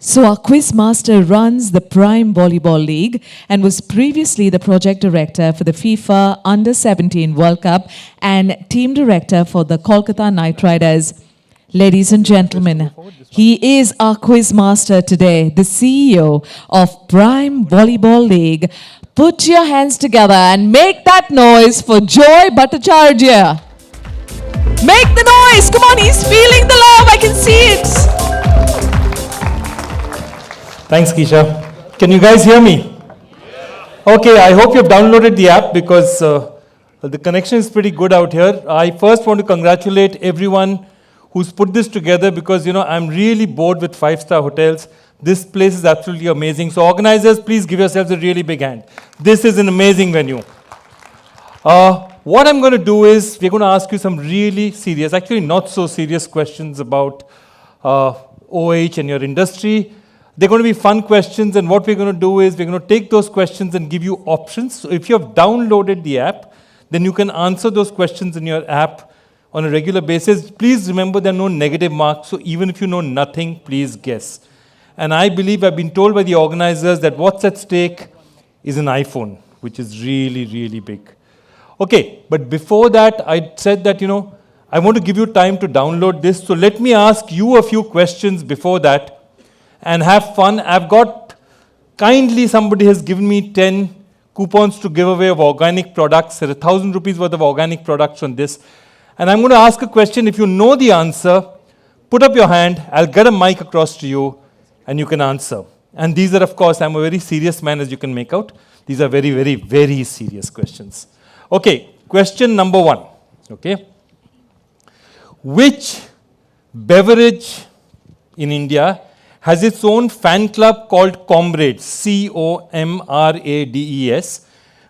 So our quiz master runs the Prime Volleyball League and was previously the project director for the FIFA Under-17 World Cup and team director for the Kolkata Knight Riders. Ladies and gentlemen, he is our quiz master today, the CEO of Prime Volleyball League. Put your hands together and make that noise for Joy Bhattacharjya. Make the noise! Come on, he's feeling the love. I can see it. Thanks, Keisha. Can you guys hear me? Okay, I hope you've downloaded the app because the connection is pretty good out here. I first want to congratulate everyone who's put this together because, I'm really bored with five-star hotels. This place is absolutely amazing. So organizers, please give yourselves a really big hand. This is an amazing venue. What I'm going to do is we're going to ask you some really serious, actually not so serious questions about OOH and your industry. They're going to be fun questions, and what we're going to do is we're going to take those questions and give you options. So if you have downloaded the app, then you can answer those questions in your app on a regular basis. Please remember there are no negative marks, so even if you know nothing, please guess. And I believe I've been told by the organizers that what's at stake is an iPhone, which is really, really big. Okay, but before that, I said that, I want to give you time to download this. So let me ask you a few questions before that and have fun. I've got, kindly somebody has given me 10 coupons to give away of organic products. There are 1,000 rupees worth of organic products on this. And I'm going to ask a question. If you know the answer, put up your hand. I'll get a mic across to you and you can answer. And these are, of course, I'm a very serious man, as you can make out. These are very, very, very serious questions. Okay, question number 1. Okay. Which beverage in India has its own fan club called Comrades, C-O-M-R-A-D-E-S,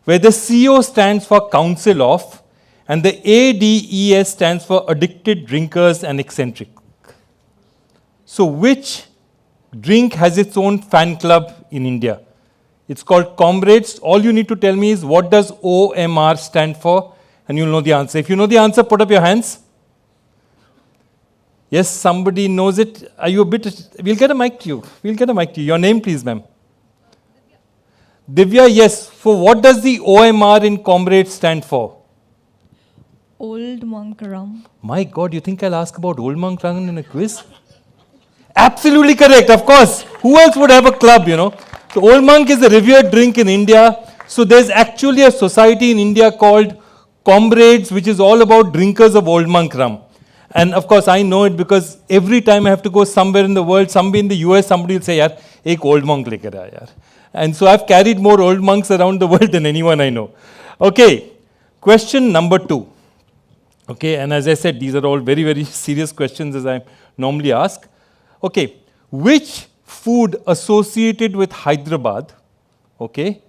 where the C-O stands for Council of, and the A-D-E-S stands for Addicted Drinkers and Eccentric. So which drink has its own fan club in India? It's called Comrades. All you need to tell me is what does O-M-R stand for, and you'll know the answer. If you know the answer, put up your hands. Yes, somebody knows it. Are you a bit... We'll get a mic to you. We'll get a mic to you. Your name, please, ma'am. Divya, yes. For what does the OMR in Comrades stand for? Old Monk Rum. My God, you think I'll ask about Old Monk Rum in a quiz? Absolutely correct, of course. Who else would have a club, So Old Monk is a revered drink in India. So there's actually a society in India called Comrades, which is all about drinkers of Old Monk Rum. And of course, I know it because every time I have to go somewhere in the world, somebody in the US, somebody will say, yaar, ek old monk lekar aa, yaar. And so I've carried more old monks around the world than anyone I know. Okay, question number 2. Okay, and as I said, these are all very, very serious questions as I normally ask. Okay, which food associated with Hyderabad, okay,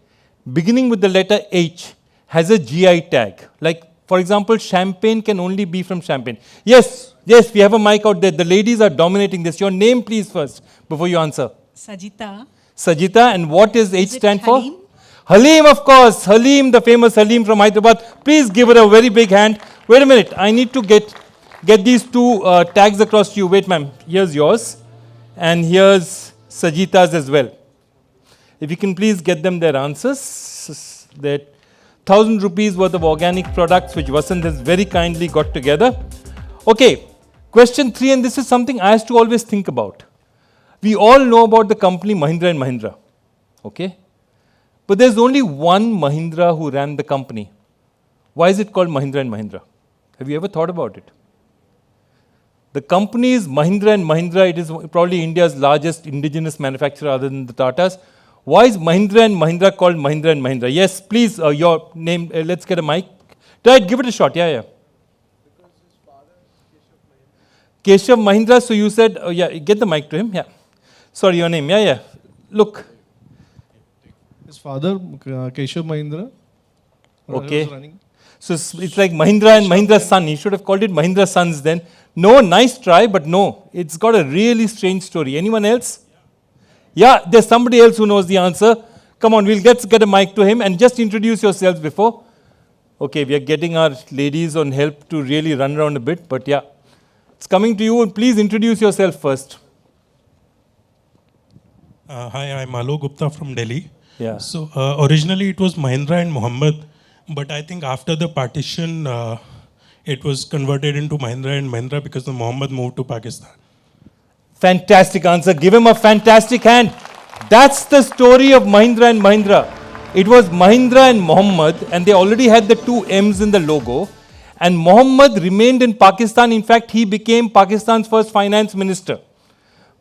beginning with the letter H, has a GI tag? Like, for example, champagne can only be from Champagne. Yes, yes, we have a mic out there. The ladies are dominating this. Your name, please, first, before you answer. Sajita. Sajita, and what is H stand Halim? for? Halim, of course. Halim, the famous Halim from Hyderabad. Please give her a very big hand. Wait a minute. I need to get these two tags across to you. Wait, ma'am. Here's yours. And here's Sajita's as well. If you can please get them their answers. That 1,000 rupees worth of organic products which Vasant has very kindly got together. Okay, question 3, and this is something I have to always think about. We all know about the company Mahindra & Mahindra, okay? But there's only one Mahindra who ran the company. Why is it called Mahindra & Mahindra? Have you ever thought about it? The company is Mahindra & Mahindra. It is probably India's largest indigenous manufacturer other than the Tatas. Why is Mahindra & Mahindra called Mahindra & Mahindra? Yes, please, your name, let's get a mic. Try it, give it a shot, yeah. Because his father is Keshav Mahindra, so you said, yeah, get the mic to him, yeah. Sorry, your name, yeah. Look. His father, Keshav Mahindra. Okay. So it's like Mahindra & Mahindra's son. He should have called it Mahindra Sons then. No, nice try, but no. It's got a really strange story. Anyone else? Yeah, there's somebody else who knows the answer. Come on, we'll get a mic to him and just introduce yourselves before. Okay, we are getting our ladies on help to really run around a bit, but yeah. It's coming to you, and please introduce yourself first. Hi, I'm Alok Gupta from Delhi. Yeah. So originally it was Mahindra and Mohammed, but I think after the partition, it was converted into Mahindra and Mahindra because the Mohammed moved to Pakistan. Fantastic answer. Give him a fantastic hand. That's the story of Mahindra and Mahindra. It was Mahindra and Mohammed, and they already had the two M's in the logo. And Mohammed remained in Pakistan. In fact, he became Pakistan's first finance minister.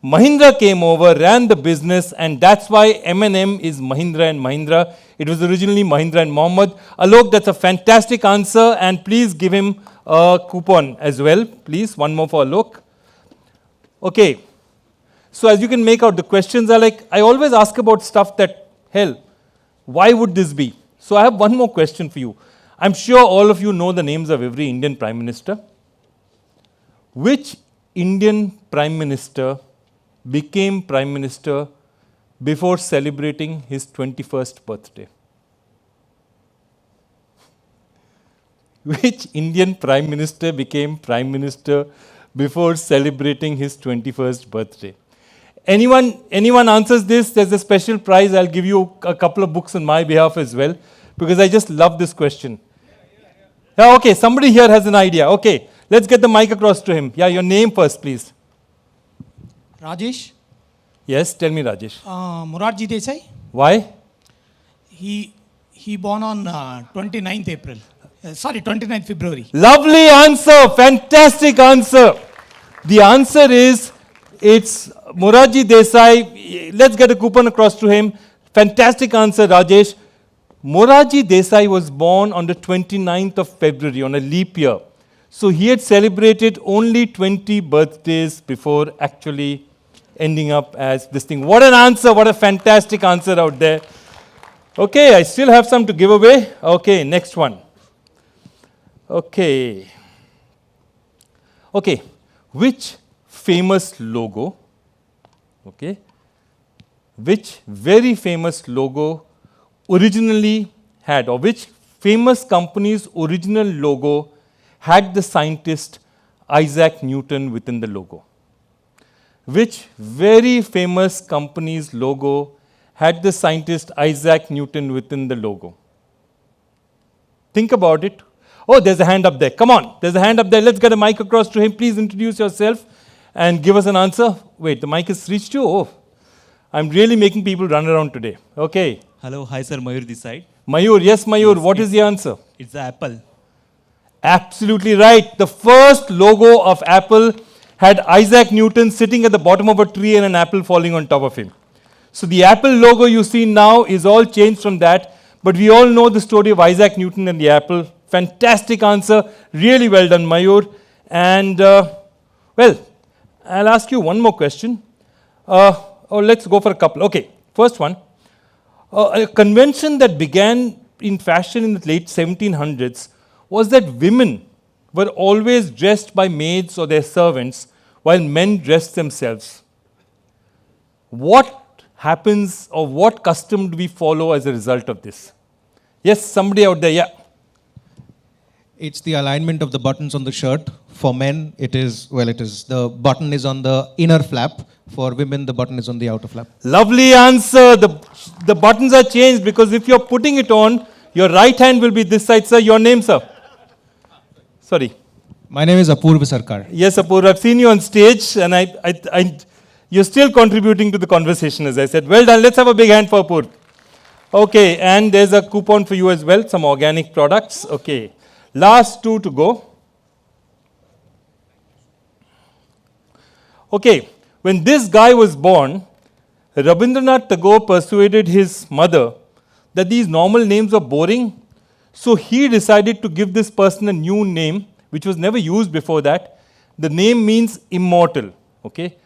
Mahindra came over, ran the business, and that's why M&M is Mahindra and Mahindra. It was originally Mahindra and Mohammed. Alok, that's a fantastic answer, and please give him a coupon as well. Please, one more for Alok. Okay. So as you can make out, the questions are like, I always ask about stuff that, hell, why would this be? So I have one more question for you. I'm sure all of you know the names of every Indian Prime Minister. Which Indian Prime Minister became Prime Minister before celebrating his 21st birthday? Which Indian Prime Minister became Prime Minister before celebrating his 21st birthday? Anyone answers this, there's a special prize. I'll give you a couple of books on my behalf as well, because I just love this question. Yeah, okay, somebody here has an idea. Okay, let's get the mic across to him. Yeah, your name first, please. Rajesh. Yes, tell me, Rajesh. Morarji Desai. Why? He born on 29th April. 29th February. Lovely answer, fantastic answer. The answer is, it's Morarji Desai. Let's get a coupon across to him. Fantastic answer, Rajesh. Morarji Desai was born on the 29th of February, on a leap year. So he had celebrated only 20 birthdays before actually ending up as this thing. What an answer, what a fantastic answer out there. Okay, I still have some to give away. Okay, next one. Okay, which famous logo, which very famous logo originally had, or which famous company's original logo had the scientist Isaac Newton within the logo? Which very famous company's logo had the scientist Isaac Newton within the logo? Think about it. Oh, there's a hand up there. Come on, there's a hand up there. Let's get a mic across to him. Please introduce yourself and give us an answer. Wait, the mic has reached you? Oh, I'm really making people run around today. Okay. Hello, hi sir, Mayur this side. Mayur, yes Mayur, what is the answer? It's the Apple. Absolutely right. The first logo of Apple had Isaac Newton sitting at the bottom of a tree and an apple falling on top of him. So the Apple logo you see now is all changed from that, but we all know the story of Isaac Newton and the apple. Fantastic answer. Really well done, Mayur. And, well, I'll ask you one more question. Let's go for a couple. Okay, first one. A convention that began in fashion in the late 1700s was that women were always dressed by maids or their servants while men dressed themselves. What happens, or what custom do we follow as a result of this? Yes, somebody out there, yeah. It's the alignment of the buttons on the shirt. For men, the button is on the inner flap. For women, the button is on the outer flap. Lovely answer. The buttons are changed because if you're putting it on, your right hand will be this side, sir. Your name, sir? Sorry. My name is Apurva Sarkar. Yes, Apurva. I've seen you on stage, and you're still contributing to the conversation, as I said. Well done. Let's have a big hand for Apurva. Okay, and there's a coupon for you as well, some organic products. Okay. Last two to go. Okay, when this guy was born, Rabindranath Tagore persuaded his mother that these normal names are boring, so he decided to give this person a new name, which was never used before that. The name means immortal. Okay,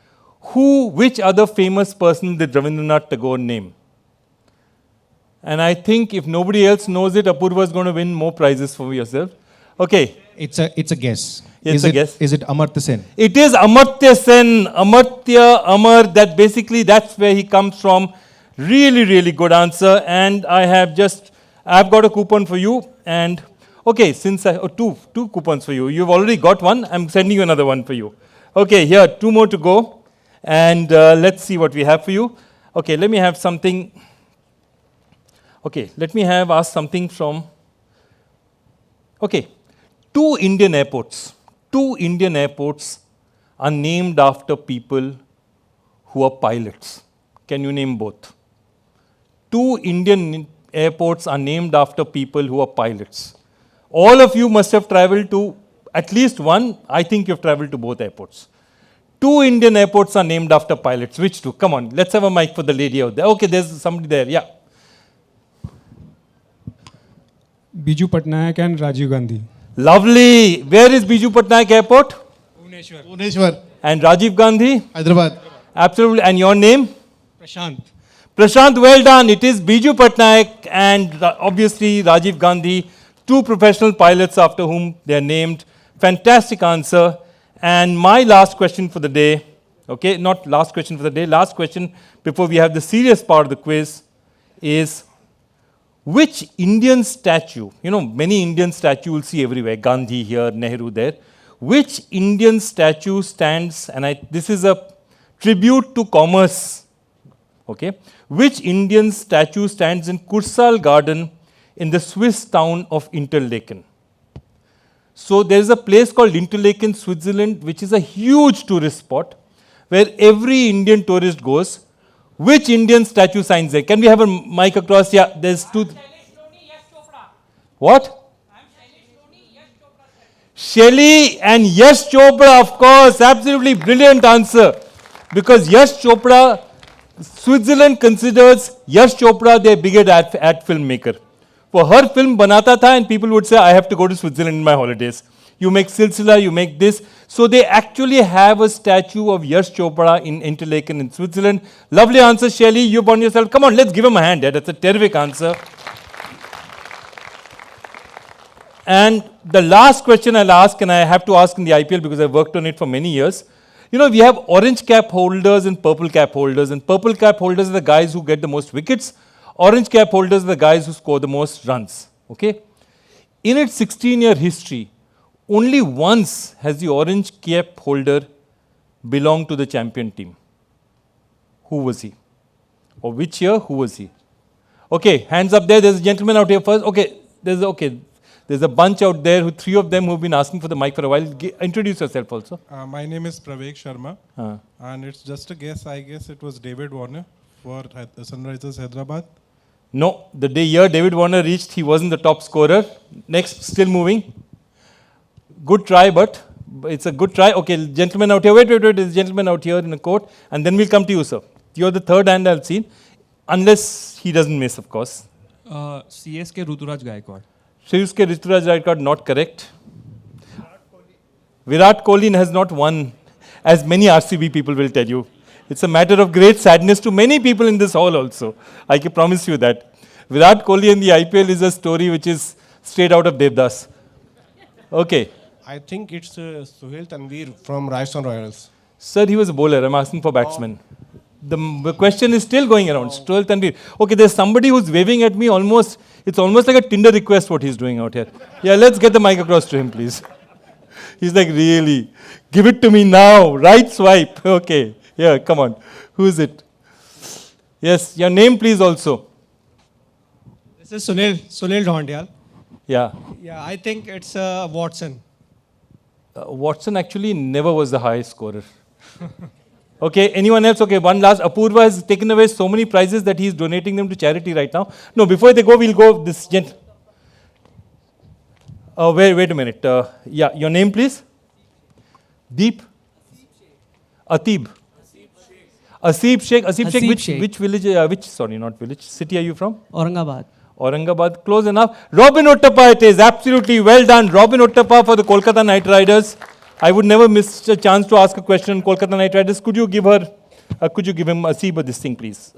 which other famous person did Rabindranath Tagore name? And I think if nobody else knows it, Apurva is going to win more prizes for yourself. Okay. It's a guess. It's a guess. Is it Amartya Sen? It is Amartya Sen. Amartya, Amar, that's where he comes from. Really, really good answer. And I've got a coupon for you. And okay, since two coupons for you. You've already got one. I'm sending you another one for you. Okay, here, two more to go. And let's see what we have for you. Okay, let me have something. Okay, let me have asked something from. Okay, two Indian airports are named after people who are pilots. Can you name both? Two Indian airports are named after people who are pilots. All of you must have traveled to at least one. I think you've traveled to both airports. Two Indian airports are named after pilots. Which two? Come on, let's have a mic for the lady out there. Okay, there's somebody there. Yeah. Biju Patnaik and Rajiv Gandhi. Lovely. Where is Biju Patnaik Airport? Bhubaneswar. And Rajiv Gandhi? Hyderabad. Absolutely. And your name? Prashant. Prashant, well done. It is Biju Patnaik and obviously Rajiv Gandhi, two professional pilots after whom they are named. Fantastic answer. And my last question for the day, okay, not last question for the day, last question before we have the serious part of the quiz is, which Indian statue, you know, many Indian statues you'll see everywhere, Gandhi here, Nehru there. Which Indian statue stands, and this is a tribute to commerce, okay? Which Indian statue stands in Kursal Garden in the Swiss town of Interlaken? So there is a place called Interlaken, Switzerland, which is a huge tourist spot where every Indian tourist goes. Which Indian statue signs there? Can we have a mic across? Yeah, there's two. What? Shelley and Yash Chopra, of course. Absolutely brilliant answer. Because Yash Chopra, Switzerland considers Yash Chopra their biggest ad filmmaker. For her film banata tha and people would say, I have to go to Switzerland in my holidays. You make Silsila, you make this. So they actually have a statue of Yash Chopra in Interlaken in Switzerland. Lovely answer, Shelley. You won yourself. Come on, let's give him a hand. Yeah, that's a terrific answer. And the last question I'll ask, and I have to ask in the IPL because I've worked on it for many years. You know, we have orange cap holders and purple cap holders. And purple cap holders are the guys who get the most wickets. Orange cap holders are the guys who score the most runs. Okay? In its 16-year history, only once has the orange cap holder belonged to the champion team. Who was he? Or which year? Who was he? Okay, hands up there. There's a gentleman out here first. Okay, there's a bunch out there, three of them who've been asking for the mic for a while. Introduce yourself also. My name is Pravek Sharma, and it's just a guess. I guess it was David Warner for Sunrisers Hyderabad. No, the year David Warner reached, he wasn't the top scorer. Next, still moving. Good try, but it's a good try. Okay, gentleman out here. Wait. There's a gentleman out here in the court. And then we'll come to you, sir. You're the third hand I've seen. Unless he doesn't miss, of course. CSK Ruturaj Gaikwad. CSK Ruturaj Gaikwad, not correct. Virat Kohli has not won, as many RCB people will tell you. It's a matter of great sadness to many people in this hall also. I can promise you that. Virat Kohli in the IPL is a story which is straight out of Devdas. Okay. I think it's Suhail Tanveer from Rajasthan Royals. Sir, he was a bowler. I'm asking for batsman. The question is still going around. Suhail Tanveer. Okay, there's somebody who's waving at me almost. It's almost like a Tinder request what he's doing out here. Yeah, let's get the mic across to him, please. He's like, really? Give it to me now. Right swipe. Okay. Yeah, come on. Who is it? Yes, your name please also. This is Sunil Dhondial. Yeah. Yeah, I think it's Watson. Watson actually never was the highest scorer. Okay, anyone else? Okay, one last. Apurva has taken away so many prizes that he's donating them to charity right now. No, before they go, we'll go this gent. Wait a minute. Yeah, your name please? Deep? Atib. Asif Sheikh. Asif Sheikh, which village, sorry, not village, city are you from? Aurangabad. Aurangabad, close enough. Robin Uttappa it is, absolutely well done. Robin Uttappa for the Kolkata Knight Riders. I would never miss a chance to ask a question on Kolkata Knight Riders. Could you give him Asib this thing, please?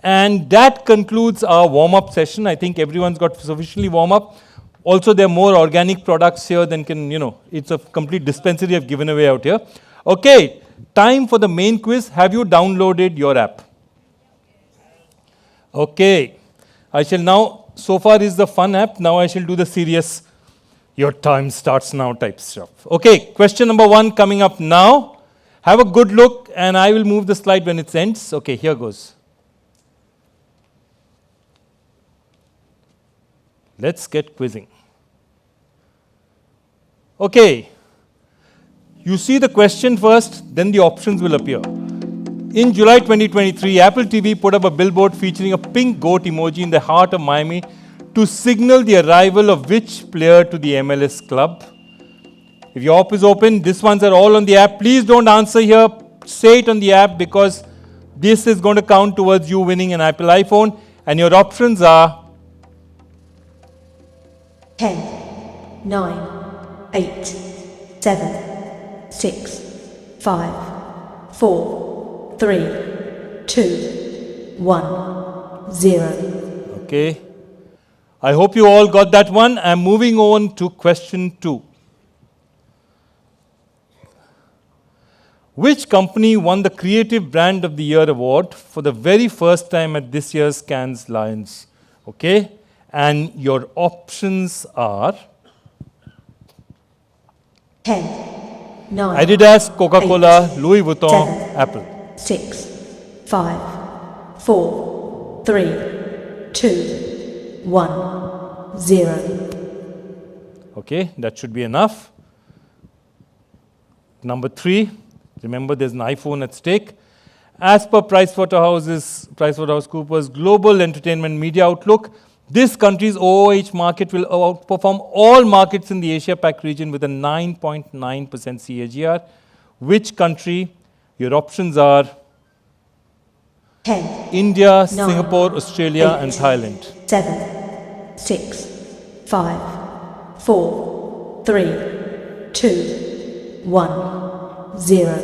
And that concludes our warm-up session. I think everyone's got sufficiently warm up. Also, there are more organic products here than can, it's a complete dispensary I've given away out here. Okay, time for the main quiz. Have you downloaded your app? Okay. I shall now, so far is the fun app, now I shall do the serious, your time starts now type stuff. Okay, question number 1 coming up now. Have a good look, and I will move the slide when it ends. Okay, here goes. Let's get quizzing. Okay. You see the question first, then the options will appear. In July 2023, Apple TV put up a billboard featuring a pink goat emoji in the heart of Miami to signal the arrival of which player to the MLS club? If your app is open, these ones are all on the app. Please don't answer here. Say it on the app because this is going to count towards you winning an Apple iPhone. And your options are 10, 9, 8, 7, 6, 5, 4, 3, 2, 1, 0. Okay. I hope you all got that one. I'm moving on to question 2. Which company won the Creative Brand of the Year award for the very first time at this year's Cannes Lions? Okay. And your options are 10, 9, Adidas, Coca-Cola, 8, Louis Vuitton, 7, Apple. 6, 5, 4, 3, 2, 1, 0. Okay, that should be enough. Number 3, remember there's an iPhone at stake. As per PricewaterhouseCoopers Global Entertainment Media Outlook, this country's OOH market will outperform all markets in the Asia-Pac region with a 9.9% CAGR. Which country? Your options are 10, India, 9, Singapore, Australia, 8, and Thailand. 7, 6, 5, 4, 3, 2, 1, 0.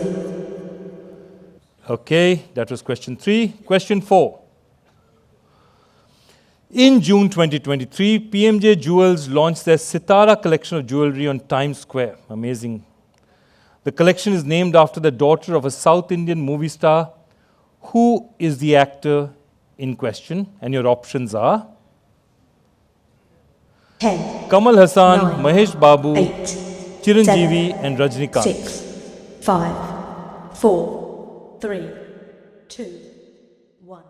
Okay, that was question 3. Question 4. In June 2023, PMJ Jewels launched their Sitara collection of jewelry on Times Square. Amazing. The collection is named after the daughter of a South Indian movie star. Who is the actor in question? And your options are 10, Kamal Hassan, 9, Mahesh Babu, 8, Chiranjeevi, 7, and Rajnikant. 6, 5, 4, 3, 2, 1.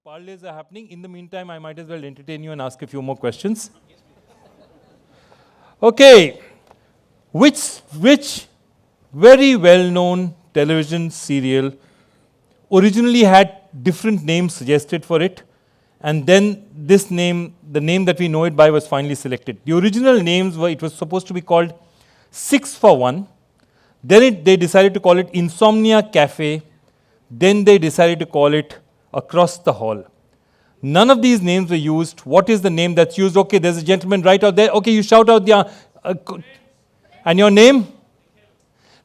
Parlays are happening. In the meantime, I might as well entertain you and ask a few more questions. Okay. Which very well-known television serial originally had different names suggested for it, and then this name, the name that we know it by, was finally selected. The original names were, it was supposed to be called 6 for 1. Then they decided to call it Insomnia Cafe. Then they decided to call it Across the Hall. None of these names were used. What is the name that's used? Okay, there's a gentleman right out there. Okay, you shout out the... and your name?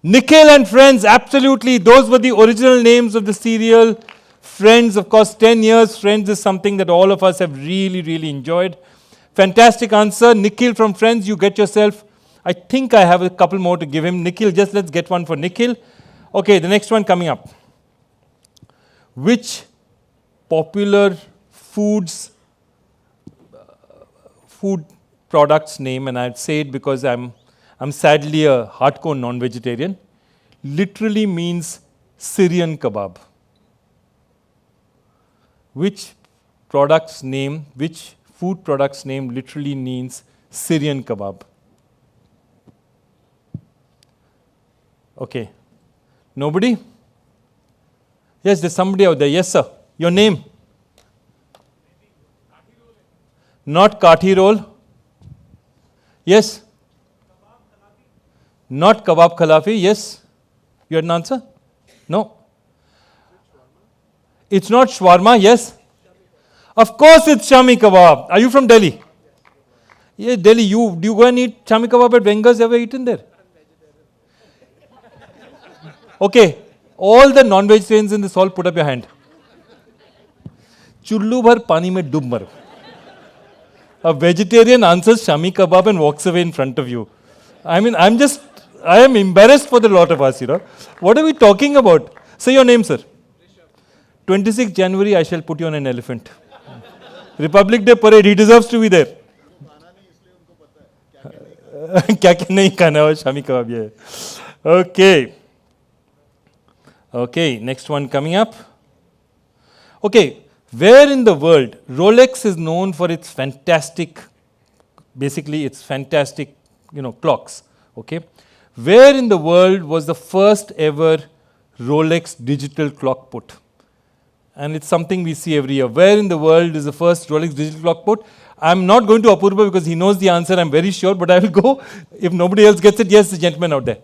Nikhil and Friends, absolutely. Those were the original names of the serial. Friends, of course, 10 years. Friends is something that all of us have really, really enjoyed. Fantastic answer. Nikhil from Friends, you get yourself... I think I have a couple more to give him. Nikhil, just let's get one for Nikhil. Okay, the next one coming up. Which popular food products name, and I'd say it because I'm sadly a hardcore non-vegetarian, literally means Syrian kebab. Which food product's name literally means Syrian kebab? Okay. Nobody? Yes, there's somebody out there. Yes, sir. Your name? Not kathi roll. Yes? Not kebab khalafi. Yes? You had an answer? No. It's not shawarma. Yes? Of course it's Shami kebab. Are you from Delhi? Yeah, Delhi. Do you go and eat Shami kebab at Wenger's? Ever eaten there? Okay. All the non-vegetarians in this hall, put up your hand. Chullu bhar pani mein dub maro. A vegetarian answers Shami kebab and walks away in front of you. I mean, I am embarrassed for the lot of us, you know. What are we talking about? Say your name, sir. 26th January, I shall put you on an elephant. Republic Day parade, he deserves to be there. क्या क्या नहीं खाना हो शामी कबाब ये. Okay. Okay, next one coming up. Okay, where in the world Rolex is known for its fantastic, basically its fantastic, clocks. Okay, where in the world was the first ever Rolex digital clock put? And it's something we see every year. Where in the world is the first Rolex digital clock put? I'm not going to Apurva because he knows the answer, I'm very sure, but I will go if nobody else gets it. Yes, the gentleman out there.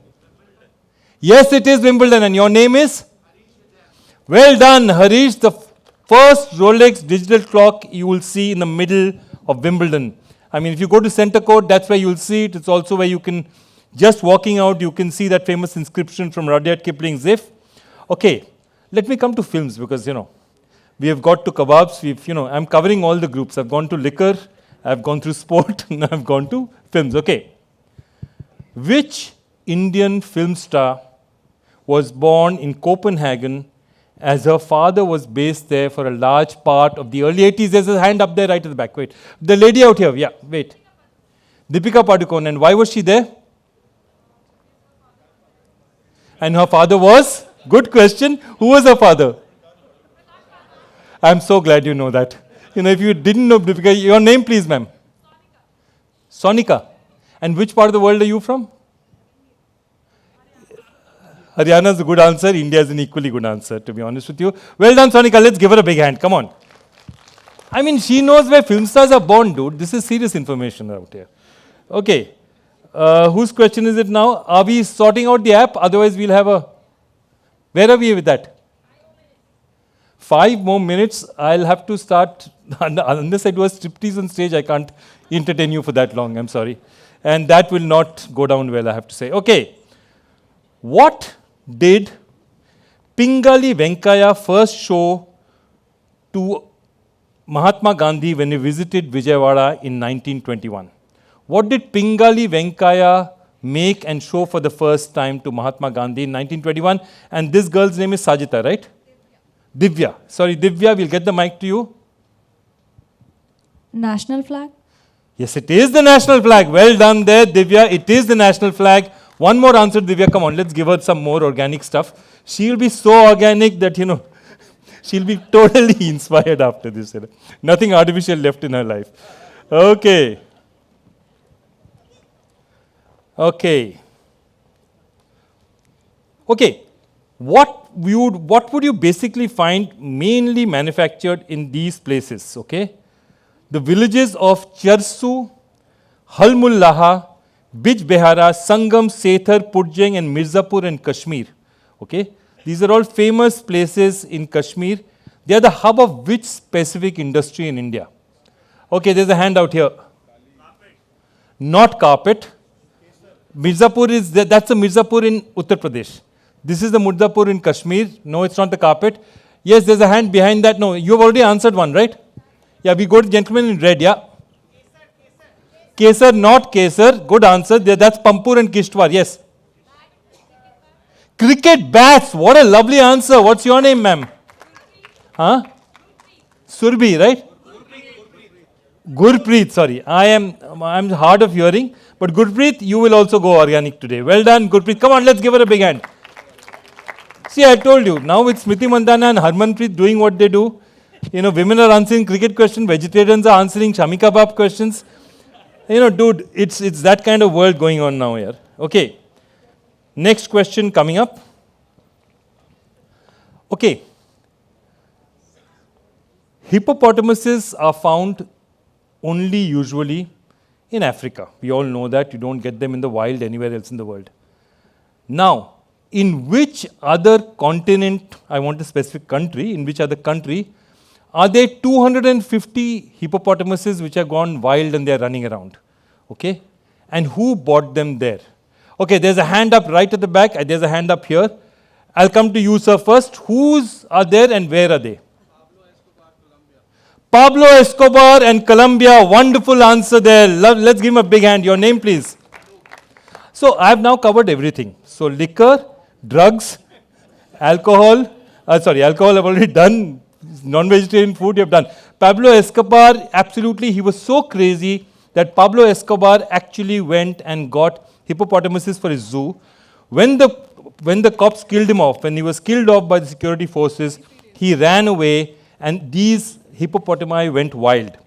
Yes, it is Wimbledon, and your name is? Well done, Harish. The first Rolex digital clock you will see in the middle of Wimbledon. I mean, if you go to Centre Court, that's where you'll see it. It's also where you can, just walking out, you can see that famous inscription from Rudyard Kipling's If. Okay, let me come to films because, we have got to kebabs. I'm covering all the groups. I've gone to liquor, I've gone through sport, and I've gone to films. Okay. Which Indian film star was born in Copenhagen as her father was based there for a large part of the early 80s? There's a hand up there right at the back. Wait. The lady out here. Yeah, wait. Deepika Padukone. And why was she there? And her father was? Good question. Who was her father? I'm so glad you know that. If you didn't know Deepika, your name please, ma'am. Sonika. And which part of the world are you from? Haryana is a good answer. India is an equally good answer, to be honest with you. Well done, Sonika. Let's give her a big hand. Come on. I mean, she knows where film stars are born, dude. This is serious information out here. Okay. Whose question is it now? Are we sorting out the app? Otherwise, we'll have a... Where are we with that? 5 more minutes. I'll have to start. Unless I do a striptease on stage, I can't entertain you for that long. I'm sorry. And that will not go down well, I have to say. Okay. What did Pingali Venkaya first show to Mahatma Gandhi when he visited Vijayawada in 1921? What did Pingali Venkaya make and show for the first time to Mahatma Gandhi in 1921? And this girl's name is Sajita, right? Divya. Sorry, Divya, we'll get the mic to you. National flag? Yes, it is the national flag. Well done there, Divya. It is the national flag. One more answer, Divya. Come on, let's give her some more organic stuff. She'll be so organic that, she'll be totally inspired after this. Nothing artificial left in her life. Okay. Okay. Okay. What would you basically find mainly manufactured in these places? Okay. The villages of Charsu, Halmullaha, Bijbehara, Sangam, Sethar, Purjeng and Mirzapur and Kashmir. Okay. These are all famous places in Kashmir. They are the hub of which specific industry in India? Okay, there's a hand out here. Not carpet. Mirzapur is, that's a Mirzapur in Uttar Pradesh. This is the Mirzapur in Kashmir. No, it's not the carpet. Yes, there's a hand behind that. No, you've already answered one, right? Yeah, we go to gentleman in red, yeah. Kesar, not Kesar. Good answer. That's Pampur and Kishtwar, yes. Cricket bats. What a lovely answer. What's your name, ma'am? Huh? Surbhi, right? Gurpreet, sorry. I'm hard of hearing. But Gurpreet, you will also go organic today. Well done, Gurpreet. Come on, let's give her a big hand. See, I told you, now with Smriti Mandhana and Harmanpreet doing what they do, women are answering cricket questions, vegetarians are answering Shami Kebab questions. Dude, it's that kind of world going on now here. Okay. Next question coming up. Okay. Hippopotamuses are found only usually in Africa. We all know that. You don't get them in the wild anywhere else in the world. Now, in which other continent, I want a specific country, in which other country, are there 250 hippopotamuses which have gone wild and they are running around? Okay? And who bought them there? Okay, there's a hand up right at the back. There's a hand up here. I'll come to you, sir, first. Whose are there and where are they? Pablo Escobar and Colombia. Wonderful answer there. Let's give him a big hand. Your name, please. So I have now covered everything. So liquor, drugs, alcohol. Alcohol I've already done. Non-vegetarian food you have done. Pablo Escobar, absolutely, he was so crazy that Pablo Escobar actually went and got hippopotamuses for his zoo. When the cops killed him off, when he was killed off by the security forces, he ran away and these hippopotami went wild.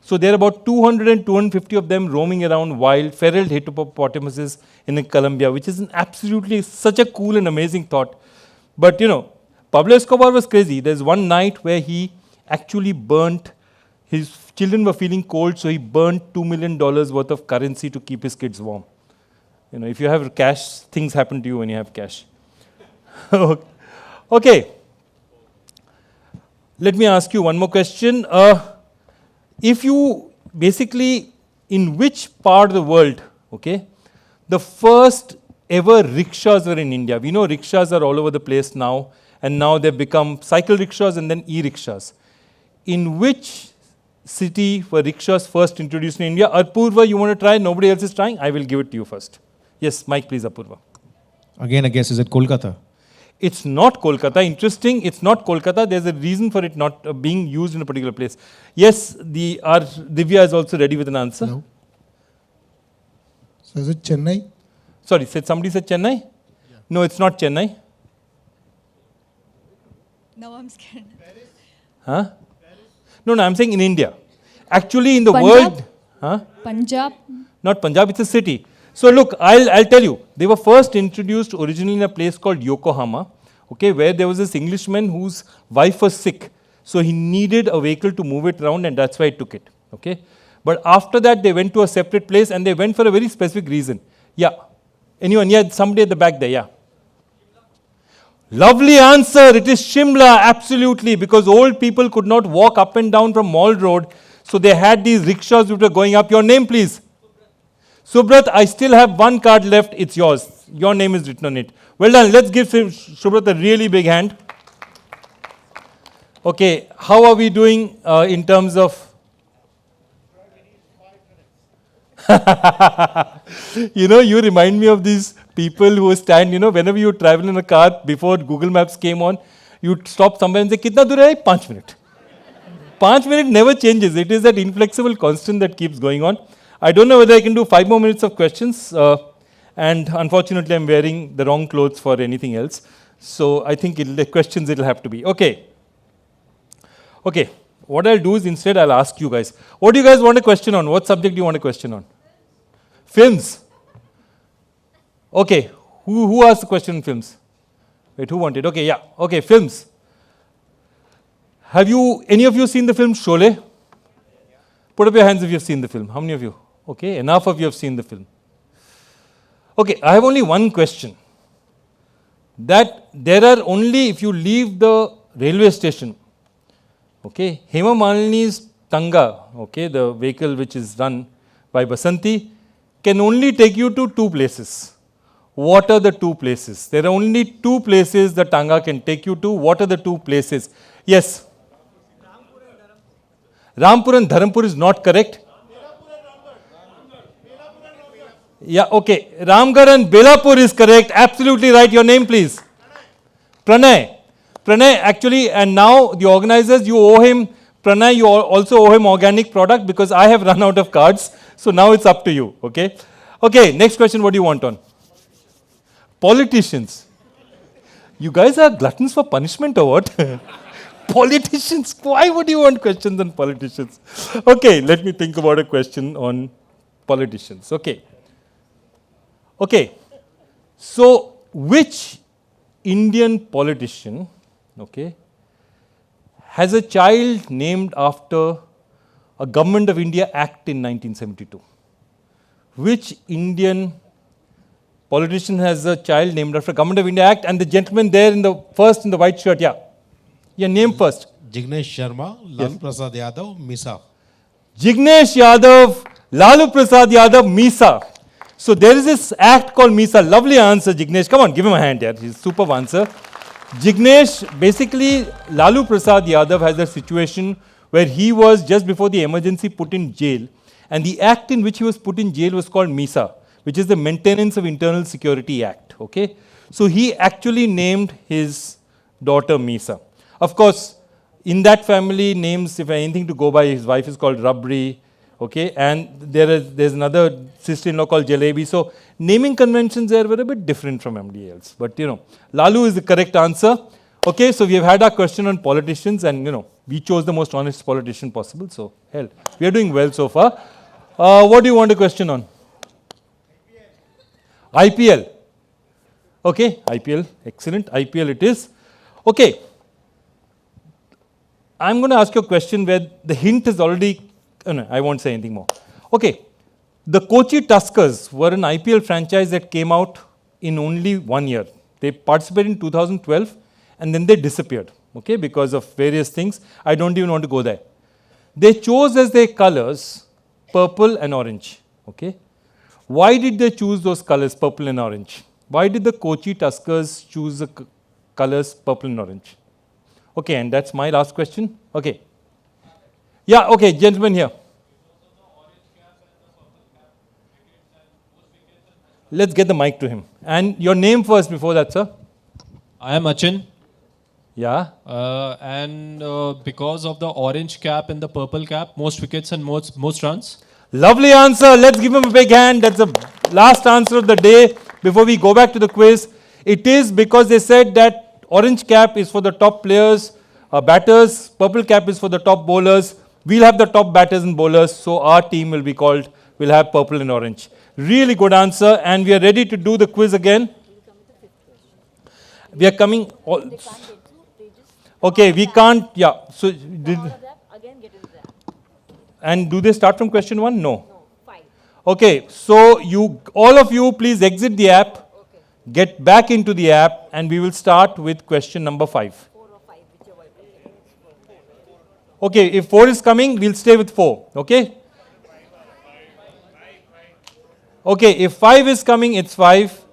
So there are about 200 and 250 of them roaming around wild, feral hippopotamuses in Colombia, which is an absolutely such a cool and amazing thought. But you know, Pablo Escobar was crazy. There's one night where he actually burnt, his children were feeling cold, so he burnt $2 million worth of currency to keep his kids warm. You know, if you have cash, things happen to you when you have cash. Okay. Let me ask you one more question. If you basically, in which part of the world, okay, the first ever rickshaws were in India. We know rickshaws are all over the place now, and now they've become cycle rickshaws and then e-rickshaws. In which city were rickshaws first introduced in India? Apurva, you want to try? Nobody else is trying? I will give it to you first. Yes, Mike, please, Apurva. Again, I guess, is it Kolkata? It's not Kolkata. Interesting, it's not Kolkata. There's a reason for it not being used in a particular place. Yes, our Divya is also ready with an answer. No. So is it Chennai? Sorry, somebody said Chennai? Yeah. No, it's not Chennai. Now I'm scared. Huh? No, I'm saying in India. Actually, in the Punjab? world. Huh? Punjab. Not Punjab, it's a city. So look, I'll tell you. They were first introduced originally in a place called Yokohama, okay, where there was this Englishman whose wife was sick. So he needed a vehicle to move it around, and that's why he took it. Okay. But after that, they went to a separate place, and they went for a very specific reason. Yeah. Anyone? Yeah, somebody at the back there. Yeah. Lovely answer. It is Shimla, absolutely, because old people could not walk up and down from Mall Road. So they had these rickshaws which were going up. Your name, please. Subrat, I still have one card left. It's yours. Your name is written on it. Well done. Let's give Subrat a really big hand. Okay, how are we doing in terms of... You know, you remind me of these people who stand, you know, whenever you travel in a car, before Google Maps came on, you'd stop somewhere and say, Kitna dur hai? 5 minutes. 5 minutes never changes. It is that inflexible constant that keeps going on. I don't know whether I can do 5 more minutes of questions, and unfortunately I'm wearing the wrong clothes for anything else. So I think the questions it'll have to be. Okay. Okay. What I'll do is instead I'll ask you guys. What do you guys want a question on? What subject do you want a question on? Films. Okay. Who asked the question on films? Wait, who wanted? Okay, yeah. Okay, films. Have any of you seen the film Sholay? Put up your hands if you've seen the film. How many of you? Okay, enough of you have seen the film. Okay, I have only one question. That there are only, if you leave the railway station, okay, Hema Malini's Tanga, okay, the vehicle which is run by Basanti, can only take you to 2 places. What are the 2 places? There are only 2 places the Tanga can take you to. What are the 2 places? Yes. Rampur and Dharampur is not correct. Yeah, okay. Ramgarh and Belapur is correct. Absolutely right. Your name, please. Pranay. Pranay, actually, and now the organizers, you owe him, Pranay, you also owe him organic product because I have run out of cards. So now it's up to you. Okay. Okay, next question. What do you want on? Politicians. You guys are gluttons for punishment or what? Politicians. Why would you want questions on politicians? Okay, let me think about a question on politicians. Okay. Okay. So, which Indian politician, okay, has a child named after a Government of India Act in 1972? Which Indian politician has a child named after a Government of India Act? And the gentleman there in the first in the white shirt, yeah. Your name first. Jignesh Sharma, Lalu Prasad Yadav, Misa. Jignesh Yadav, Lalu Prasad Yadav, Misa. So there is this act called Misa. Lovely answer, Jignesh. Come on, give him a hand here. He's superb answer. Jignesh, basically, Lalu Prasad Yadav has a situation where he was just before the emergency put in jail. And the act in which he was put in jail was called Misa, which is the Maintenance of Internal Security Act. Okay. So he actually named his daughter Misa. Of course, in that family, names, if anything to go by, his wife is called Rabri, Okay, and there's another sister-in-law called Jalebi. So naming conventions there were a bit different from MD else. But Lalu is the correct answer. Okay, so we have had our question on politicians, and we chose the most honest politician possible. So hell, we are doing well so far. What do you want a question on? IPL. Okay, IPL, excellent. IPL it is. Okay, I'm going to ask you a question where the hint is already. No, I won't say anything more. Okay, the Kochi Tuskers were an IPL franchise that came out in only 1 year. They participated in 2012 and then they disappeared, okay, because of various things. I don't even want to go there. They chose as their colors purple and orange, okay. Why did they choose those colors, purple and orange? Why did the Kochi Tuskers choose the colors purple and orange? Okay, and that's my last question. Okay. Yeah, okay, gentlemen here. Let's get the mic to him. And your name first before that, sir. I am Achin. Yeah. And because of the orange cap and the purple cap, most wickets and most runs. Lovely answer. Let's give him a big hand. That's the last answer of the day before we go back to the quiz. It is because they said that orange cap is for the top players, batters, purple cap is for the top bowlers. We'll have the top batters and bowlers, so our team will be called, we'll have purple and orange. Really good answer, and we are ready to do the quiz again. We are coming. Okay, we can't, yeah. So, and do they start from question 1? No. Okay, so all of you please exit the app, get back into the app, and we will start with question number 5. Okay, if 4 is coming, we'll stay with 4, okay? Okay, if 5 is coming, it's 5.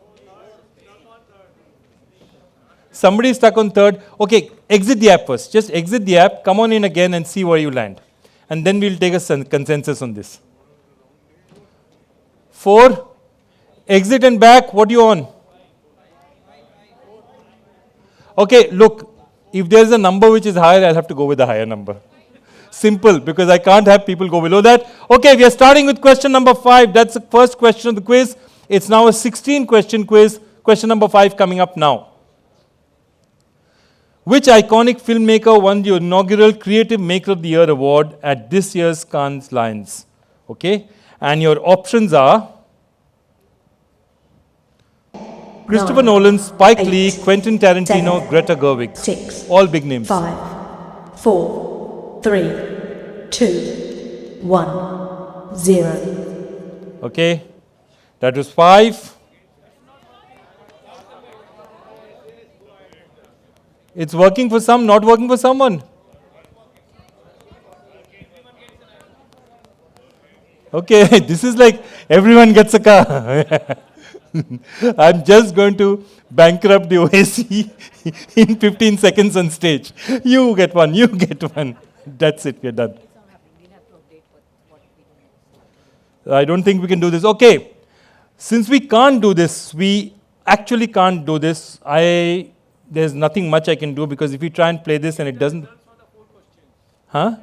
Somebody is stuck on 3rd. Okay, exit the app first. Just exit the app, come on in again and see where you land. And then we'll take a consensus on this. 4, exit and back, what are you on? Okay, look, if there's a number which is higher, I'll have to go with a higher number. Simple, because I can't have people go below that. Okay, we are starting with question number 5. That's the first question of the quiz. It's now a 16-question quiz. Question number 5 coming up now. Which iconic filmmaker won the inaugural Creative Maker of the Year award at this year's Cannes Lions? Okay, and your options are Christopher Nolan, Spike Lee, Quentin Tarantino, Greta Gerwig. 6. All big names. 5, 4, 3, 2, 1, 0. Okay, that was 5. It's working for some, not working for someone. Okay, this is like everyone gets a car. I'm just going to bankrupt the OAC in 15 seconds on stage. You get one, you get one. That's it, we're done. I don't think we can do this. Okay, since we can't do this, we actually can't do this. There's nothing much I can do, because if you try and play this and it doesn't... Huh?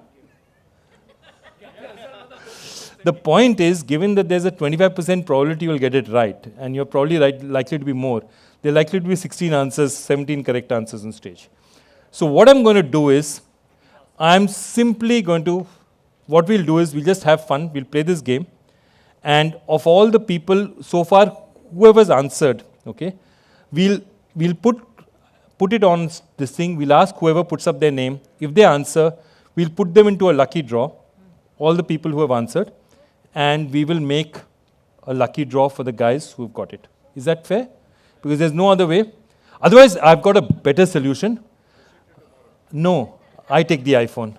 The point is, given that there's a 25% probability you'll get it right, and you're probably likely to be more, there are likely to be 16 answers, 17 correct answers on stage. So what I'm going to do is, I'm simply going to, what we'll do is, we'll just have fun, we'll play this game, and of all the people so far, whoever's answered, okay, we'll put it on this thing, we'll ask whoever puts up their name. If they answer, we'll put them into a lucky draw, all the people who have answered, and we will make a lucky draw for the guys who've got it. Is that fair? Because there's no other way. Otherwise, I've got a better solution. No, I take the iPhone.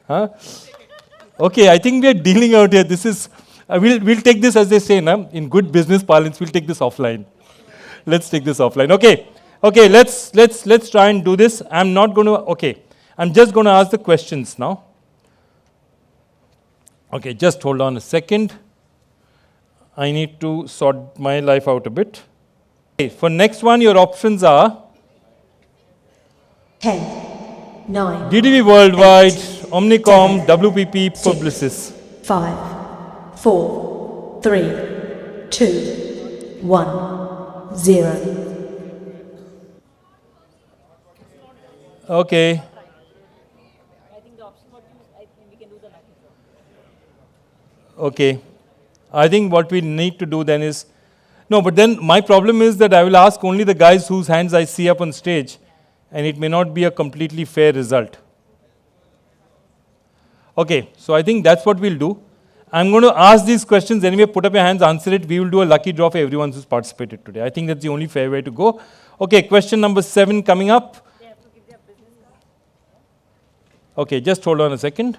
Huh? Okay, I think we are dealing out here. This is... we'll take this, as they say, in good business parlance, we'll take this offline. Let's take this offline. Okay. Okay, let's try and do this. I'm not going to, okay. I'm just going to ask the questions now. Okay, just hold on a second. I need to sort my life out a bit. Okay, for next one, your options are 10, 9, DDV Worldwide, Omnicom, WPP, Publicis. 5, 4, 3, 2, 1, 0. Okay. Okay. I think what we need to do then is, no, but then my problem is that I will ask only the guys whose hands I see up on stage, and it may not be a completely fair result. Okay, so I think that's what we'll do. I'm going to ask these questions anyway, put up your hands, answer it. We will do a lucky draw for everyone who's participated today. I think that's the only fair way to go. Okay, question number 7 coming up. Okay, just hold on a second.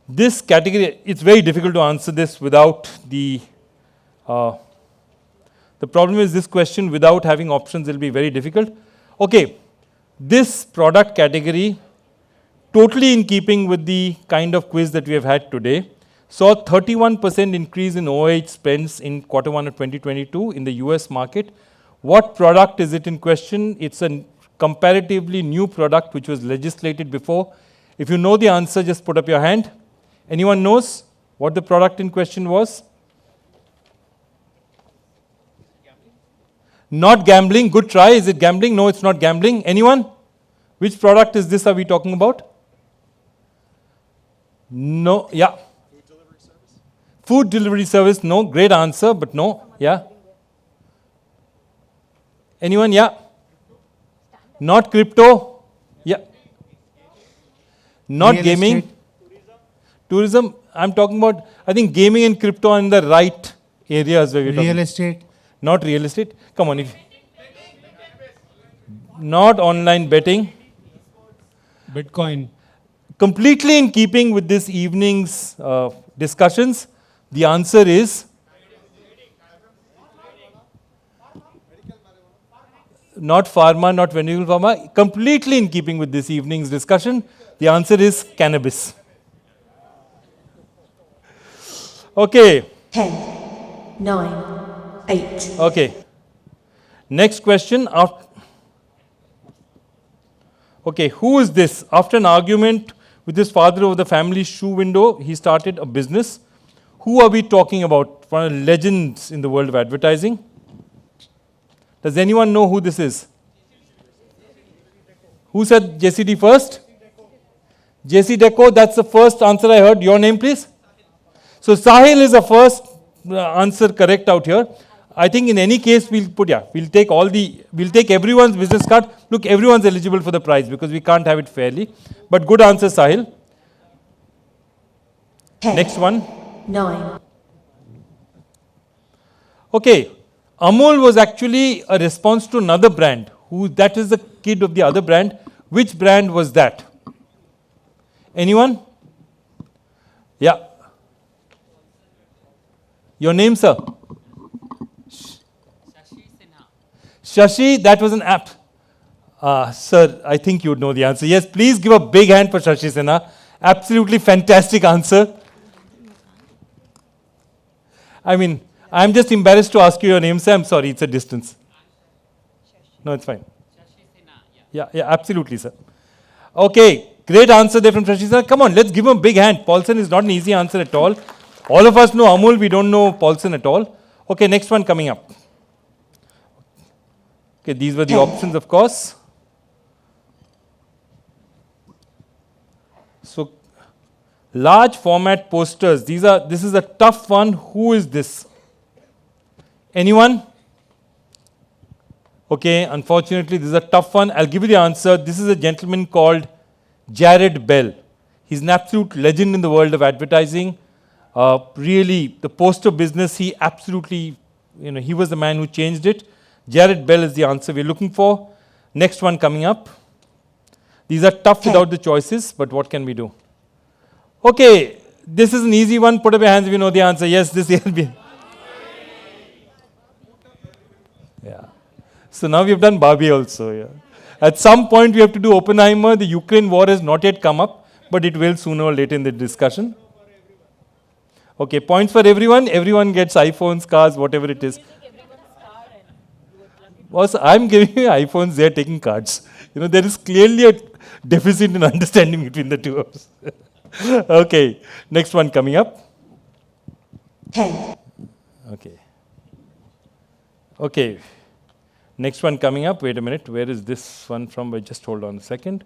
This category, it's very difficult to answer this without the problem is this question without having options will be very difficult. Okay, this product category, totally in keeping with the kind of quiz that we have had today, saw 31% increase in OOH spends in Q1 of 2022 in the US market. What product is it in question? It's a comparatively new product which was legislated before. If you know the answer, just put up your hand. Anyone knows what the product in question was? Not gambling. Good try. Is it gambling? No, it's not gambling. Anyone? Which product is this are we talking about? No. Yeah. Food delivery service. No. Great answer, but no. Yeah. Anyone? Yeah. Not crypto. Yeah. Not Real gaming. estate. Tourism. I'm talking about, I think gaming and crypto are in the right areas where we're talking. Real estate. Not real estate. Come on. Not online betting. Bitcoin. Completely in keeping with this evening's discussions, the answer is not pharma, not medical pharma. Completely in keeping with this evening's discussion, the answer is cannabis. Okay. 10, 9, 8. Okay. Next question. Okay, who is this? After an argument with his father over the family shoe window, he started a business. Who are we talking about? One of the legends in the world of advertising. Does anyone know who this is? Who said JCD first? JC Deco, that's the first answer I heard. Your name, please? So Sahil is the first answer correct out here. I think in any case we'll take everyone's business card. Look, everyone's eligible for the prize because we can't have it fairly. But good answer, Sahil. 10, Next one. 9. Okay, Amul was actually a response to another brand. That is the kid of the other brand. Which brand was that? Anyone? Yeah. Your name, sir? Shashi, that was an app. Sir, I think you would know the answer. Yes, please give a big hand for Shashi Sinha. Absolutely fantastic answer. I mean, I'm just embarrassed to ask you your name, sir. I'm sorry, it's a distance. No, it's fine. Yeah, absolutely, sir. Okay, great answer there from Shashi Sinha. Come on, let's give him a big hand. Paulson is not an easy answer at all. All of us know Amul, we don't know Paulson at all. Okay, next one coming up. Okay, these were the options, of course. So, large format posters. This is a tough one. Who is this? Anyone? Okay, unfortunately, this is a tough one. I'll give you the answer. This is a gentleman called Jared Bell. He's an absolute legend in the world of advertising. Really, the poster business, he absolutely, he was the man who changed it. Jared Bell is the answer we're looking for. Next one coming up. These are tough without the choices, but what can we do? Okay, this is an easy one. Put up your hands if you know the answer. Yes, this will be. Yeah. So now we have done Barbie also. Yeah. At some point we have to do Oppenheimer. The Ukraine war has not yet come up, but it will sooner or later in the discussion. Okay, points for everyone. Everyone gets iPhones, cars, whatever it is. Boss, I'm giving you iPhones, they're taking cards. You know, there is clearly a deficit in understanding between the two of us. Okay, next one coming up. 10. Okay. Okay. Next one coming up. Wait a minute. Where is this one from? Just hold on a second.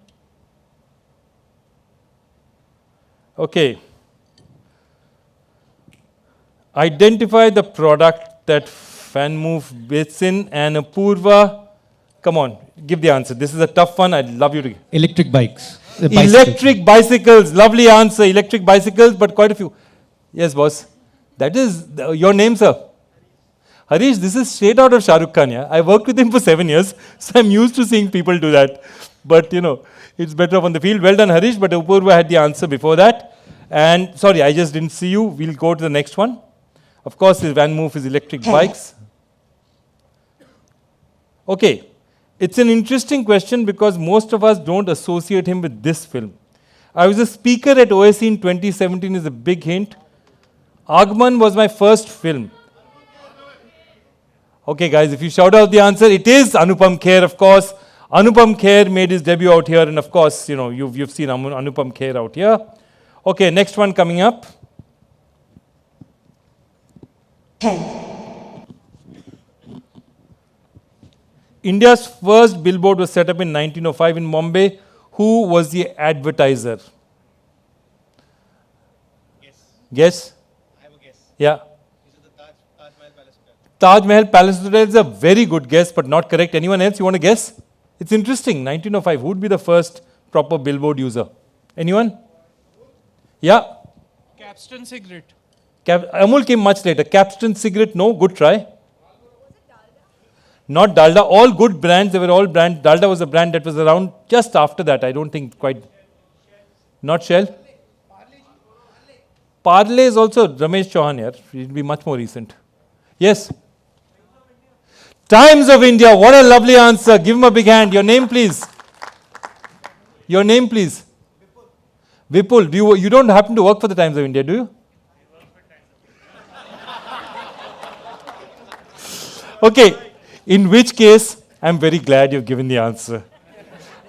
Okay. Identify the product that FanMove bits in, and Apurva. Come on, give the answer. This is a tough one. I'd love you to. Electric bikes. Electric bicycles. Lovely answer. Electric bicycles, but quite a few. Yes, boss. That is your name, sir. Harish, this is straight out of Shah Rukh Khan. Yeah? I worked with him for 7 years, so I'm used to seeing people do that. But, you know, it's better on the field. Well done, Harish, but Apurva had the answer before that. And, sorry, I just didn't see you. We'll go to the next one. Of course, his FanMove is electric bikes. Okay. It's an interesting question because most of us don't associate him with this film. I was a speaker at OAC in 2017 is a big hint. Agman was my first film. Okay, guys, if you shout out the answer, it is Anupam Kher, of course. Anupam Kher made his debut out here, and of course, you know, you've seen Anupam Kher out here. Okay, next one coming up. 10. India's first billboard was set up in 1905 in Bombay. Who was the advertiser? Guess? I have a guess. Yeah. Taj Mahal Palace Hotel is a very good guess, but not correct. Anyone else you want to guess? It's interesting. 1905. Who would be the first proper billboard user? Anyone? Yeah. Capstan cigarette. Amul came much later. Capstan cigarette, no. Good try. Not Dalda. All good brands. They were all brand. Dalda was a brand that was around just after that. I don't think quite. Not Shell. Parley is also Ramesh Chauhan here. It will be much more recent. Yes. Times of India. What a lovely answer. Give him a big hand. Your name, please. Your name, please. Vipul. You don't happen to work for the Times of India, do you? Okay. In which case, I'm very glad you've given the answer.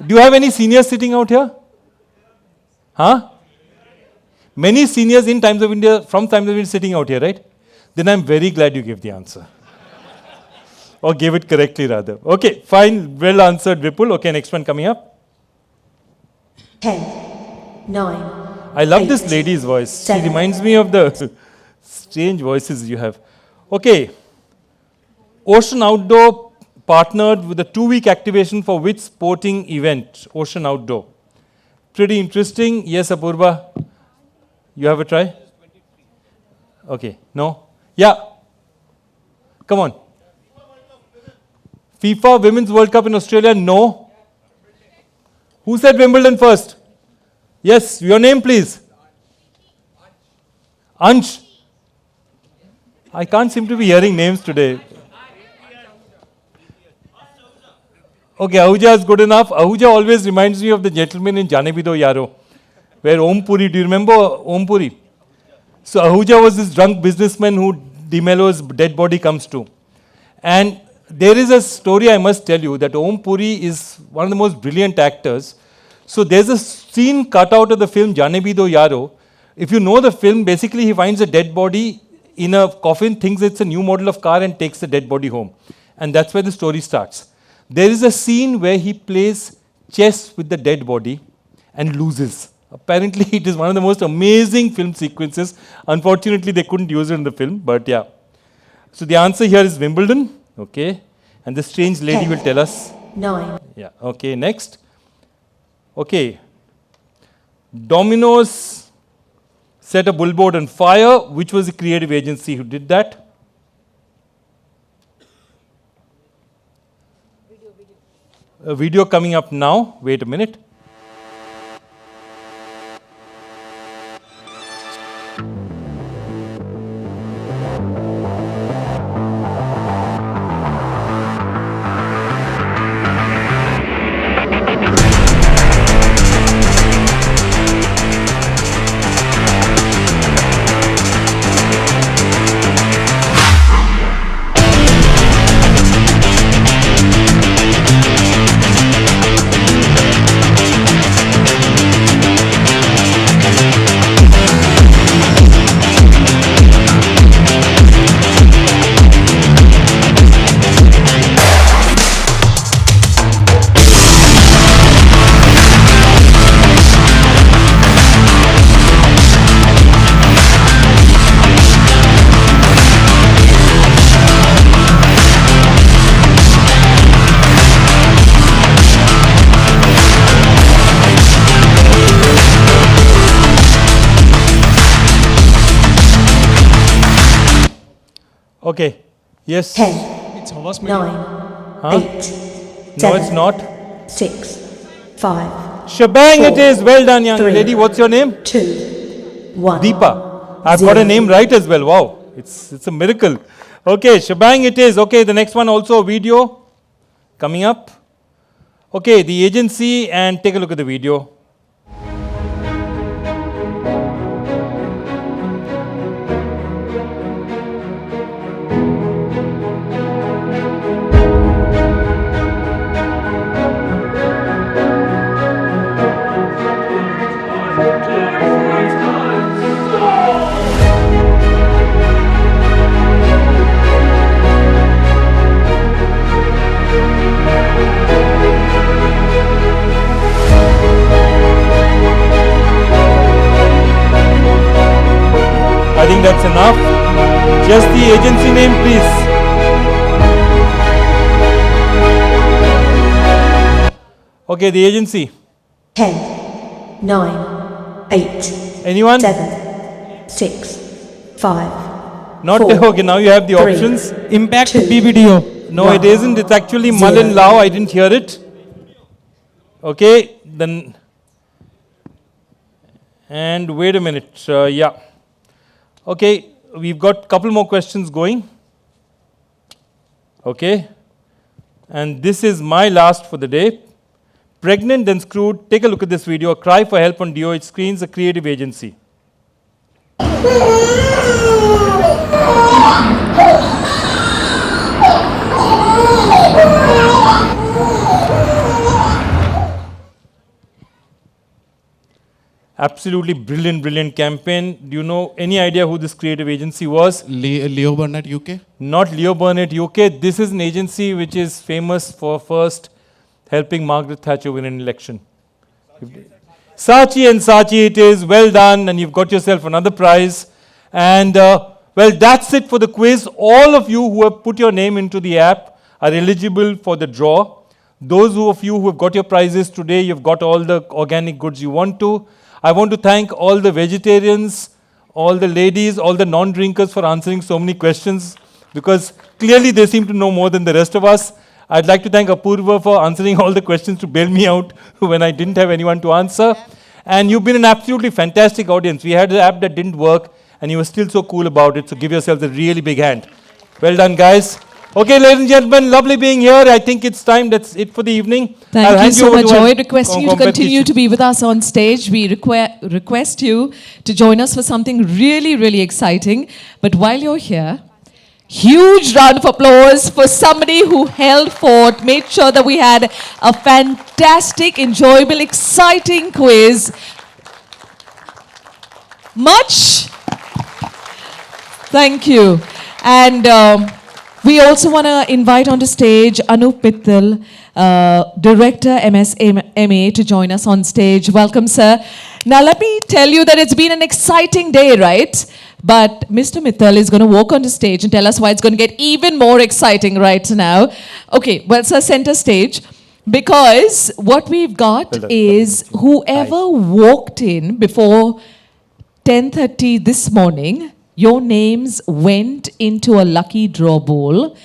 Do you have any seniors sitting out here? Huh? Many seniors in Times of India, from Times of India sitting out here, right? Then I'm very glad you gave the answer. Or gave it correctly rather. Okay, fine. Well answered, Vipul. Okay, next one coming up. 10, 9. I love this lady's voice. She reminds me of the strange voices you have. Okay. Ocean Outdoor partnered with a 2-week activation for which sporting event? Ocean Outdoor. Pretty interesting. Yes, Apurva. You have a try? Okay. No? Yeah. Come on. FIFA Women's World Cup in Australia? No. Who said Wimbledon first? Yes. Your name, please. Ansh. I can't seem to be hearing names today. Okay, Ahuja is good enough. Ahuja always reminds me of the gentleman in Jane Bhi Do Yaro, where Om Puri, do you remember Om Puri? So Ahuja was this drunk businessman who Di Mello's dead body comes to. And there is a story I must tell you that Om Puri is one of the most brilliant actors. So there's a scene cut out of the film Jane Bhi Do Yaro. If you know the film, basically he finds a dead body in a coffin, thinks it's a new model of car and takes the dead body home. And that's where the story starts. There is a scene where he plays chess with the dead body and loses. Apparently, it is one of the most amazing film sequences. Unfortunately, they couldn't use it in the film, but yeah. So the answer here is Wimbledon. Okay. And the strange lady will tell us. 9. Yeah. Okay, next. Okay. Domino's set a billboard on fire. Which was the creative agency who did that? A video coming up now. Wait a minute. Okay. Yes. 10, It's Havas 9, Huh? 8, 7, No, it's not. 6, 5, Shebang it 4, is. Well done, young 3, lady. What's your name? 2, 1. Deepa. I've got a 0. name right as well. Wow. It's a miracle. Okay, shebang it is. Okay, the next one also a video coming up. Okay, the agency, and take a look at the video. I think that's enough. Just the agency name, please. Okay, the agency. 10, 9, 8, Anyone? 7, 6, 5, Not 4, okay. Now you have the 3, options. Impact 2, BBDO. No, 1, it isn't. It's actually 0. Mullen Lau. I didn't hear it. Okay, then. And wait a minute. Yeah. Okay, we've got a couple more questions going. Okay. And this is my last for the day. Pregnant then screwed. Take a look at this video. A cry for help on DOH screens, a creative agency. Absolutely brilliant, brilliant campaign. Do you know any idea who this creative agency was? Leo Burnett, UK. Not Leo Burnett, UK. This is an agency which is famous for first helping Margaret Thatcher win an election. Saatchi and Saatchi it is. Well done, and you've got yourself another prize. And well, that's it for the quiz. All of you who have put your name into the app are eligible for the draw. Those of you who have got your prizes today, you've got all the organic goods you want to. I want to thank all the vegetarians, all the ladies, all the non-drinkers for answering so many questions, because clearly they seem to know more than the rest of us. I'd like to thank Apurva for answering all the questions to bail me out when I didn't have anyone to answer. And you've been an absolutely fantastic audience. We had an app that didn't work, and you were still so cool about it, so give yourselves a really big hand. Well done, guys. Okay, ladies and gentlemen, lovely being here. I think it's time. That's it for the evening. Thank you so much, Joy. our Requesting you to continue to be with us on stage. We request you to join us for something really, really exciting. But while you're here, huge round of applause for somebody who held fort, made sure that we had a fantastic, enjoyable, exciting quiz. Much. Thank you. And we also want to invite onto stage Anup Mittal, Director MSMA, to join us on stage. Welcome, sir. Now, let me tell you that it's been an exciting day, right? But Mr. Mittal is going to walk onto stage and tell us why it's going to get even more exciting right now. Okay, well, sir, center stage. Because what we've got is whoever walked in before 10:30 this morning, your names went into a lucky draw bowl.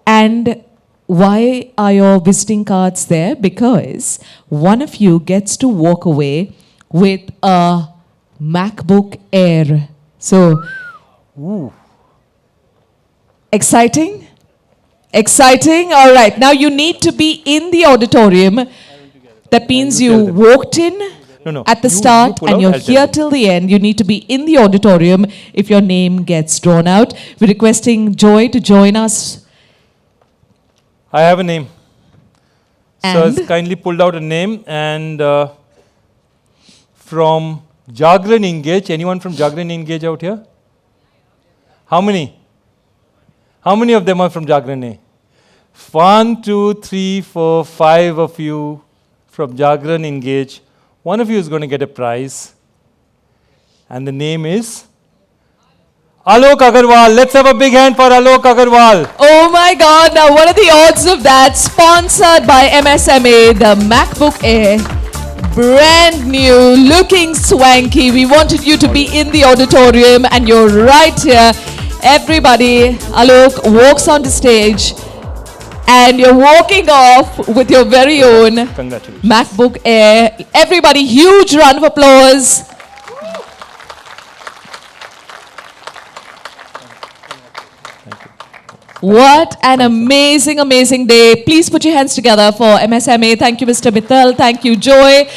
And why are your visiting cards there? Because one of you gets to walk away with a MacBook Air. So, exciting? Exciting? All right. Now you need to be in the auditorium. That means you walked in at the start and you're here till the end. You need to be in the auditorium if your name gets drawn out. We're requesting Joy to join us. I have a name. And? So has kindly pulled out a name, and from Jagran Engage. Anyone from Jagran Engage out here? How many? How many of them are from Jagran? 1, 2, 3, 4, 5 of you from Jagran Engage. One of you is going to get a prize. And the name is Alok Agarwal. Let's have a big hand for Alok Agarwal. Oh my God, now what are the odds of that? Sponsored by MSMA, the MacBook Air. Brand new, looking swanky. We wanted you to be in the auditorium and you're right here. Everybody, Alok walks onto stage and you're walking off with your very own MacBook Air. Everybody, huge round of applause. What an amazing, amazing day. Please put your hands together for MSMA. Thank you, Mr. Mittal. Thank you, Joy.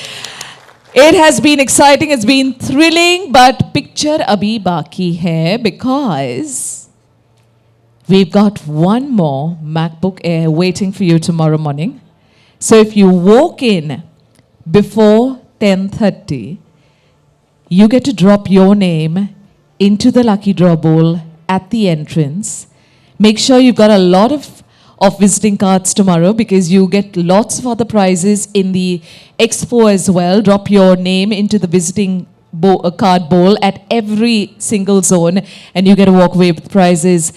It has been exciting, it's been thrilling, but picture abhi baki hai because we've got one more MacBook Air waiting for you tomorrow morning. So if you walk in before 10:30, you get to drop your name into the lucky draw bowl at the entrance. Make sure you've got a lot of visiting cards tomorrow because you get lots of other prizes in the expo as well. Drop your name into the visiting card bowl at every single zone and you get to walk away with prizes.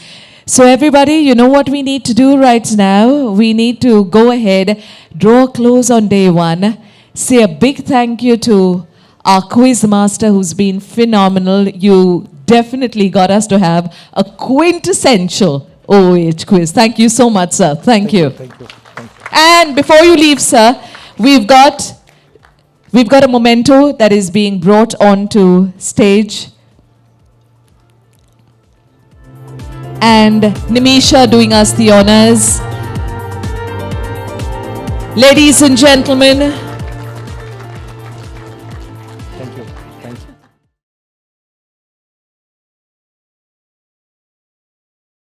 So everybody, you know what we need to do right now? We need to go ahead, draw a close on day one, say a big thank you to our quiz master who's been phenomenal. You definitely got us to have a quintessential OOH quiz. Thank you so much, sir. Thank you. Thank you. And before you leave, sir, we've got a memento that is being brought onto stage. And Nimisha doing us the honors. Ladies and gentlemen,